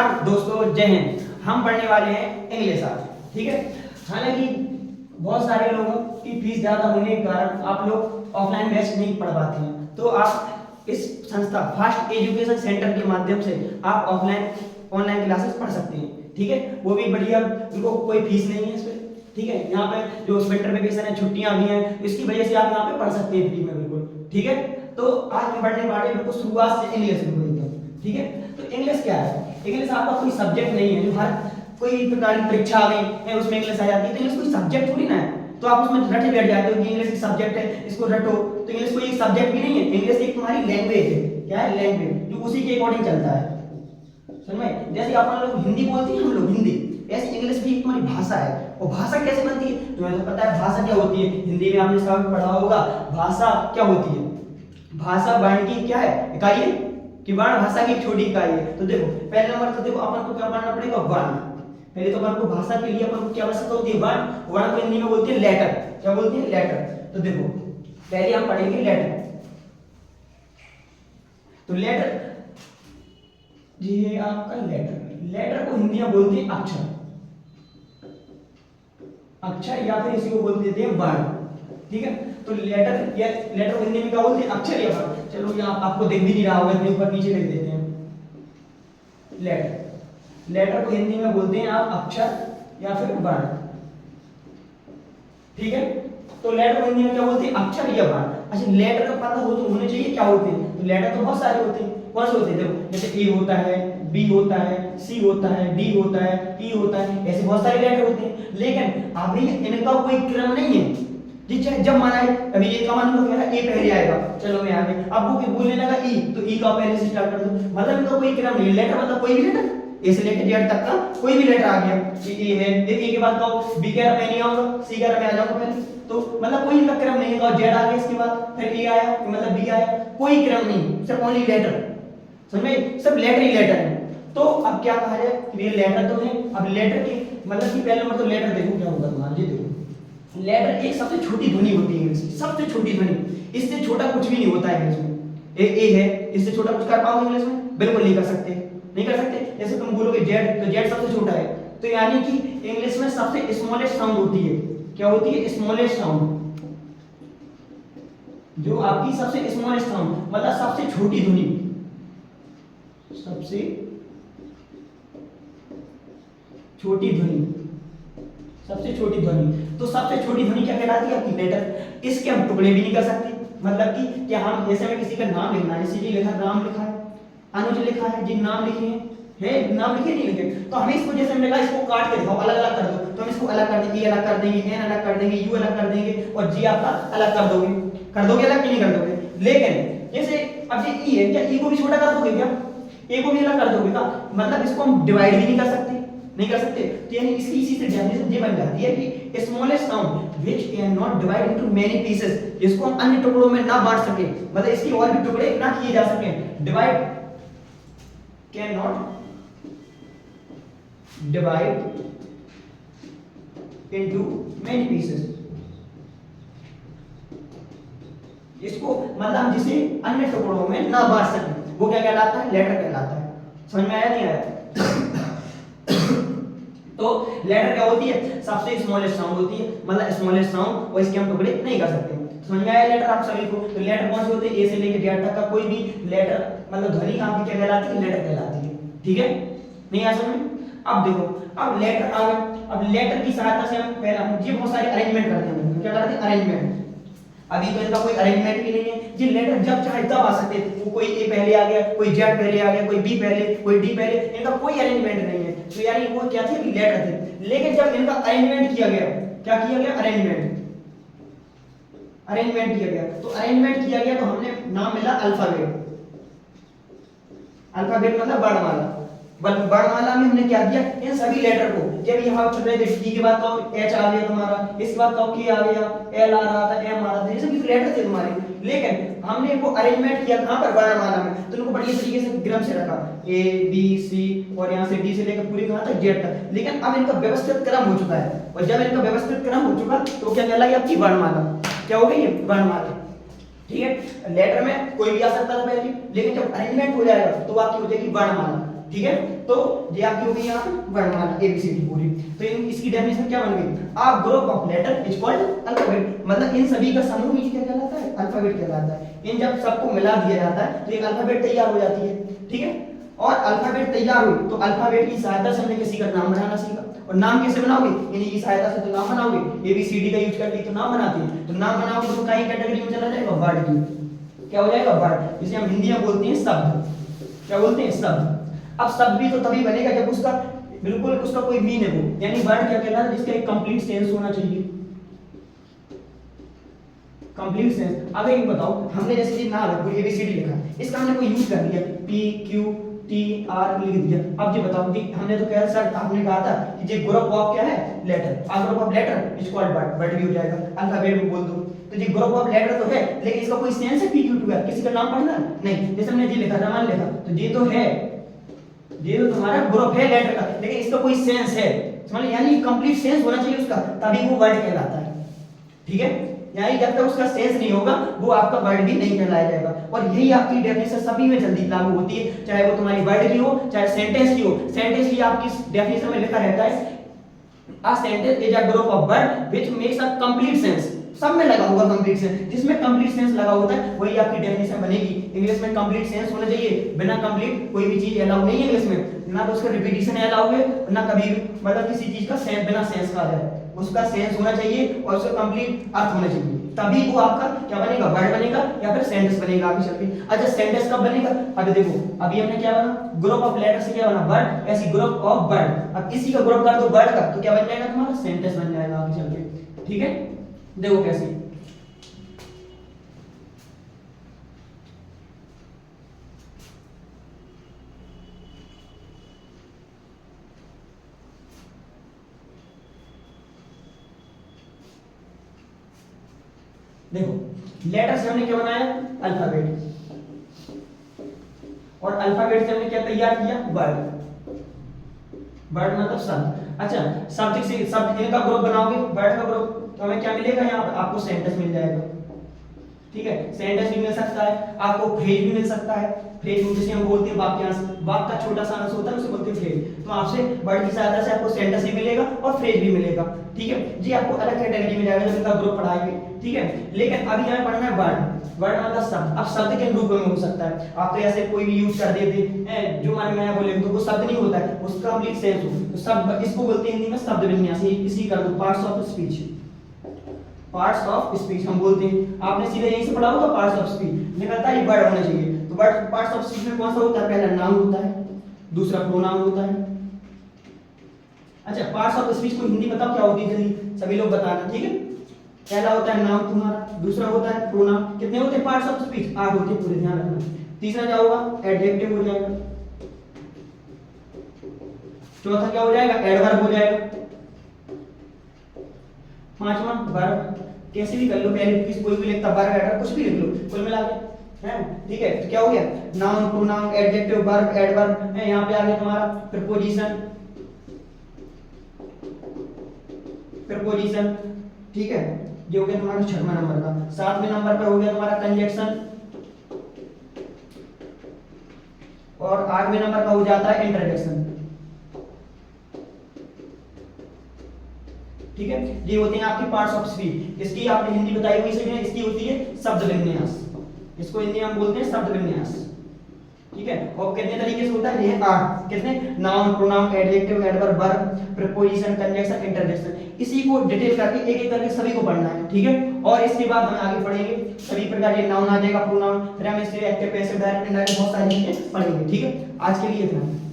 नमस्कार दोस्तों, जय हिंद। हम पढ़ने वाले हैं इंग्लिश आज, ठीक है। हालांकि बहुत सारे लोगों की फीस ज़्यादा होने के कारण आप लोग ऑफलाइन बैच नहीं पढ़ पाते हैं, तो आप इस संस्था फास्ट एजुकेशन सेंटर के माध्यम से आप ऑनलाइन क्लासेस पढ़ सकते हैं, ठीक है। वो भी बढ़िया, उनको कोई फीस नहीं है इस पर, ठीक है। यहाँ पे जो विंटर वेकेशन है, छुट्टियां भी हैं, इसकी वजह से आप यहाँ पे पढ़ सकते हैं फ्री में, बिल्कुल, ठीक है। तो आज हम पढ़ने वाले बिल्कुल शुरुआत से इंग्लिश में एकदम, ठीक है। तो इंग्लिश क्या है? इंग्लिश आपका कोई सब्जेक्ट नहीं है जो हर कोई प्रकार की परीक्षा आ गई है उसमें इंग्लिश आ जाती है। तो इंग्लिश कोई सब्जेक्ट थोड़ी ना है, तो आप उसमें रटे बैठ जाते हो कि इंग्लिश एक सब्जेक्ट है, इसको रटो। तो इंग्लिश कोई एक सब्जेक्ट भी नहीं है, इंग्लिश एक तुम्हारी लैंग्वेज है। क्या है? लैंग्वेज, जो उसी के अकॉर्डिंग चलता है, समझ में। जैसे अपन लोग हिंदी बोलते हैं, हम लोग हिंदी, ऐसे इंग्लिश भी तुम्हारी भाषा है। और भाषा कैसे बनती है तुम्हें तो पता है। भाषा क्या होती है? हिंदी में आपने सब पढ़ा होगा। भाषा क्या होती है? भाषा वर्ण की क्या है? इकाई है कि वर्ण भाषा की एक छोटी इकाई है। तो देखो पहले नंबर तो देखो अपन को क्या पढ़ना पड़ेगा? वर्ण। पहले तो अपन को भाषा के लिए अपन को क्या आवश्यकता होती है? वर्ण। वर्ण को हिंदी में बोलते हैं लेटर। क्या बोलते हैं? लेटर। तो देखो पहले हम पढ़ेंगे लेटर। तो लेटर ये आपका लेटर, लेटर को हिंदी में बोलते हैं अक्षर, अक्षर या फिर इसी को बोल देते हैं वर्ण, ठीक है। तो लेटर या लेटर को हिंदी में क्या बोलते हैं? अक्षर या वर्ण। चलो यहाँ आपको दिख भी नहीं रहा होगा, इतने ऊपर नीचे लिख देते हैं लेटर। लेटर को हिंदी में बोलते हैं आप अक्षर या फिर वर्ण, ठीक है। तो लेटर को हिंदी में क्या बोलते हैं? अक्षर या वर्ण। अच्छा, लेटर का पता हो तो होने चाहिए क्या होते हैं? तो लेटर तो बहुत सारे होते हैं। कौन से होते हैं? देखो जैसे ए होता है, बी होता है, सी होता है, डी होता है, ई होता है, ऐसे बहुत सारे लेटर होते हैं। लेकिन अभी इनका कोई क्रम नहीं है। जब माना है अभी ए का मान लो मेरा ए पहले आएगा, चलो मैं आगे, अब वो बोलने लगा ई, तो ई का पहले से स्टार्ट कर दो। मतलब इनका कोई क्रम नहीं है। लेटर मतलब कोई भी लेटर, ए से लेकर जेड तक का कोई भी लेटर आ गया। ए है, ए के बाद कहो बी कह रहा मैं नहीं आऊंगा, सी कह रहा मैं आ जाऊंगा पहले। तो मतलब कोई इनका क्रम नहीं है। जेड आ गया, इसके बाद फिर ए आया, मतलब बी आया, कोई क्रम नहीं, सिर्फ ओनली लेटर, समझ में। सब लेटर ही लेटर है। तो अब क्या कहा जाए कि ये लेटर तो है। अब लेटर की मतलब कि पहले नंबर तो लेटर देखो क्या होगा तुम्हारा। ये देखो लेटर एक सबसे छोटी ध्वनि होती है इंग्लिश की, सबसे छोटी ध्वनि। इससे छोटा कुछ भी नहीं होता है इंग्लिश में। ए है, इससे छोटा कुछ कर पाओगे इंग्लिश में? बिल्कुल नहीं कर सकते, नहीं कर सकते। जैसे तुम बोलोगे जेड, तो जेड सबसे छोटा है। तो यानी कि इंग्लिश में सबसे स्मॉलेस्ट साउंड होती है। क्या होती है? स्मॉलेस्ट साउंड, जो आपकी सबसे स्मॉलेस्ट साउंड मतलब सबसे छोटी ध्वनि, सबसे छोटी ध्वनि, सबसे छोटी ध्वनि। तो सबसे छोटी ध्वनि क्या कहलाती है? आपकी लेटर। इसके हम टुकड़े भी नहीं कर सकते। मतलब कि क्या हम जैसे में किसी का नाम लिखना है, जैसे जी लिखा, नाम लिखा है, अनुज लिखा है, जी नाम लिखे हैं, नाम लिखे नहीं लिखे, तो हमें इसको जैसे हमने कहा इसको काट के दिखाओ, अलग अलग कर दो, तो हम इसको अलग कर देंगे, अलग कर देंगे, एन अलग कर देंगे, यू अलग कर देंगे, और जी आपका अलग कर दोगे। कर दोगे अलग कि नहीं कर दोगे? लेकिन जैसे अब ये ई है, क्या ई को भी छोटा कर दोगे? क्या ए को भी अलग कर दोगे? का मतलब इसको हम डिवाइड भी नहीं कर सकते, नहीं कर सकते। तो यानी इसकी इसी से डेफिनेशन ये बन जाती है कि smallest sound which can not divide into many pieces, जिसको हम अन्य टुकड़ों में ना बांट सके, मतलब इसकी और भी टुकड़े ना किए जा सके। Divide can not divide into many pieces, इसको मतलब हम जिसे अन्य टुकड़ों में ना बांट सके वो क्या कहलाता है? लेटर कहलाता है। समझ में आया नहीं आया? तो लेटर क्या होती है? सबसे स्मॉलेस्ट साउंड होती है, मतलब स्मॉलेस्ट साउंड, और इसके हम टुकड़े नहीं कर सकते। समझ में आया लेटर आप सभी को? तो लेटर कौन से होते हैं? ए से लेकर जेड तक का कोई भी लेटर, मतलब ध्वनि आपकी क्या कहलाती है? लेटर कहलाती है, ठीक है। नहीं आया समझ में? अब देखो, अब लेटर आ गए। अब लेटर की सहायता से हम पहला ये बहुत सारे अरेंजमेंट करते हैं। क्या करते हैं? अरेंजमेंट। अभी तो इनका कोई अरेंजमेंट भी नहीं है। ये लेटर जब चाहे तब आ सकते हैं। वो कोई ए पहले आ गया, कोई जेड पहले आ गया, कोई बी पहले, कोई डी पहले, इनका कोई अरेंजमेंट नहीं है। तो यानी वो क्या थे? लेटर थे। लेकिन जब इनका अरेंजमेंट किया गया, क्या किया गया? अरेंजमेंट, अरेंजमेंट किया गया। तो अरेंजमेंट किया गया तो हमने नाम मिला अल्फाबेट। अल्फाबेट मतलब वर्णमाला। वर्णमाला में हमने क्या दिया? इन सभी लेटर को, जब यहाँ चल रहे थे डी के बाद तो एच आ गया तुम्हारा, इसके बाद तो के आ गया, एल आ रहा था, एम आ रहा था, ये सभी लेटर थे तुम्हारे। लेकिन हमने इनको अरेंजमेंट किया कहाँ पर? वर्णमाला में। तो इनको बढ़िया तरीके से क्रम से रखा, ए बी सी, और यहाँ से डी से लेकर पूरे कहाँ तक? जेड तक। लेकिन अब इनका व्यवस्थित क्रम हो चुका है, और जब इनका व्यवस्थित क्रम हो चुका तो क्या कहलाएगी? आपकी वर्णमाला। क्या हो गई? वर्णमाला, ठीक है। लेटर में कोई भी आ सकता था पहले, लेकिन जब अरेंजमेंट हो जाएगा तो आपकी हो जाएगी वर्णमाला, ठीक है। तो ये आपकी हो गई यहाँ वर्णमाला ABCD पूरी। तो इसकी डेफिनेशन क्या बन गई, a group of letter is called alphabet, मतलब इन सभी का समूह ही क्या कहलाता है, अल्फाबेट कहलाता है। इन जब सबको मिला दिया जाता है तो एक अल्फाबेट तैयार हो जाती है, ठीक है। और अल्फाबेट तैयार हुई तो अल्फाबेट की सहायता से हमने किसी का नाम बनाना सीखा, और नाम कैसे बनाओगे, इन्हीं की सहायता से तो नाम बनाओगे। ABCD का यूज करके तो नाम बनाते हैं, तो नाम बनाओगे तो कई कैटेगरी में चला जाएगा, वर्ड की। क्या हो जाएगा, वर्ड, जिसे हम हिंदी में बोलते हैं शब्द। क्या बोलते हैं, शब्द। अब शब्द भी तो तभी बनेगा जब उसका बिल्कुल उसका कोई मीन है वो, यानी वर्ड क्या कहलाता है, जिसका एक कंप्लीट सेंस होना चाहिए, कंप्लीट सेंस। अब एक बताओ, हमने जैसे कि नाम है कोई ABCD लिखा, इसका हमने कोई यूज कर दिया, PQTR लिख दिया। अब ये बताओ कि हमने तो कहा सर, आपने कहा था कि ये ग्रुप ऑफ क्या है, letter, a group of letter is called word, word भी हो जाएगा, अल्फाबेट भी बोल दो। तो ये ग्रुप ऑफ लेटर तो है, लेकिन इसका कोई सेंस है PQTR, किसी का नाम पढ़ना नहीं। जैसे हमने ये लिखा, रमान लिखा, तो ये तो है, ये तो तुम्हारा ग्रुप है लेटर का, लेकिन इसका कोई सेंस है, समझ, यानी कंप्लीट सेंस होना चाहिए उसका, तभी वो वर्ड कहलाता है, ठीक है। यानी जब तक उसका सेंस नहीं होगा वो आपका वर्ड भी नहीं कहलाया जाएगा। और यही आपकी डेफिनेशन सभी में जल्दी लागू होती है, चाहे वो तुम्हारी वर्ड की हो चाहे सेंटेंस की हो। सेंटेंस की आपकी डेफिनेशन में लिखा रहता है, a sentence is a group of words which makes a complete sense, सब में लगा होगा कंप्लीट सेंस, जिसमें कंप्लीट सेंस लगा होता है वही आपकी डेफिनेशन बनेगी। इंग्लिश में कंप्लीट सेंस होना चाहिए, बिना कंप्लीट कोई भी चीज अलाउ नहीं है इंग्लिश में, ना तो उसका रिपीटिशन अलाउ है, ना कभी मतलब किसी चीज का सेंस बिना सेंस का आ जाए, उसका सेंस होना चाहिए और उसका कंप्लीट अर्थ होना चाहिए, तभी वो आपका क्या बनेगा, वर्ड बनेगा या फिर सेंटेंस बनेगा आगे चल के। अच्छा सेंटेंस कब बनेगा, अब देखो अभी हमने क्या बना, ग्रुप ऑफ लेटर से क्या बना, वर्ड, ऐसी ग्रुप ऑफ वर्ड। अब इसी का ग्रुप कर दो वर्ड का तो क्या बन जाएगा तुम्हारा, सेंटेंस बन जाएगा आगे चल के, ठीक है। देखो कैसे, देखो लेटर से हमने क्या बनाया, अल्फाबेट, और अल्फाबेट से हमने क्या तैयार किया, वर्ड, वर्ड मतलब शब्द। अच्छा शब्द से शब्द इनका ग्रुप बनाओगे, वर्ड का ग्रुप, तो हमें क्या मिलेगा, यहाँ पे आपको सेंटेंस मिल जाएगा, ठीक है। सेंटेंस भी मिल सकता है आपको, फ्रेज भी मिल सकता है। फ्रेज जिसे हम बोलते हैं वाक्यांश, वाक्य का छोटा सा अंश होता है उसे बोलते हैं फ्रेज। तो आपसे वर्ड की सहायता से आपको सेंटेंस भी मिलेगा और फ्रेज भी मिलेगा, ठीक है जी। आपको अलग कैटेगरी में जाएगा जब इनका ग्रुप पढ़ाएंगे, ठीक है। लेकिन अभी हमें पढ़ना है वर्ड, वर्ड मतलब शब्द। अब शब्द के रूप में हो सकता है, आप तो ऐसे कोई भी यूज कर देते हैं जो मन में आया बोले, तो वो शब्द नहीं होता है, उसका कंप्लीट सेंस हो, तो शब्द, इसको बोलते हैं हिंदी में शब्द विन्यास। इसी कर दो, parts of speech, parts of speech हम बोलते हैं। आपने सीधे यहीं से पढ़ा होगा पार्ट्स ऑफ स्पीच, निकलता है वर्ड होना चाहिए। तो वर्ड पार्ट्स ऑफ स्पीच में कौन सा होता है, पहला नाउन होता है, दूसरा प्रोनाउन होता है। अच्छा पार्ट्स ऑफ स्पीच को हिंदी बताओ क्या होती है, जल्दी सभी लोग बताना, ठीक है। पहला होता है नाउन तुम्हारा, दूसरा होता है प्रोनाउन। कितने होते हैं पार्ट्स ऑफ स्पीच, 8 होते हैं, पूरे ध्यान रखना। तीसरा क्या होगा, एडजेक्टिव हो जाएगा। चौथा क्या हो जाएगा, एडवर्ब हो जाएगा। पांचवा वर्ब, कैसे भी कर लो, पहले किसी कोई भी लिखता वर्ब एडवर्ब कुछ भी लिख लो, कुल मिला के है, ठीक है। तो क्या हो गया, noun pronoun adjective verb adverb है। यहाँ पे आ गया तुम्हारा प्रीपोजिशन, प्रीपोजिशन, ठीक है, ये हो गया तुम्हारा 6वां नंबर का। 7वें नंबर पर हो गया तुम्हारा कंजक्शन, और 8वें नंबर का हो जाता है इंटरजेक्शन, ठीक है। ये होते हैं आपके पार्ट्स ऑफ स्पीच। इसकी आपने हिंदी बताई हुई सभी ने, इसकी होती है शब्द विन्यास, इसको हिंदी में हम बोलते हैं शब्द विन्यास, ठीक है। और कितने तरीके से होता है, ये 8 कितने, noun pronoun adjective adverb verb preposition conjunction interjection. इसी को डिटेल करके एक एक करके सभी को पढ़ना है, ठीक है। और इसके बाद हम आगे पढ़ेंगे सभी प्रकार के नाउन आ जाएगा, प्रोनाउन, फिर हम इससे एक्टिव पैसिव डायरेक्ट इनडायरेक्ट बहुत सारी चीजें पढ़ेंगे, ठीक है। आज के लिए इतना।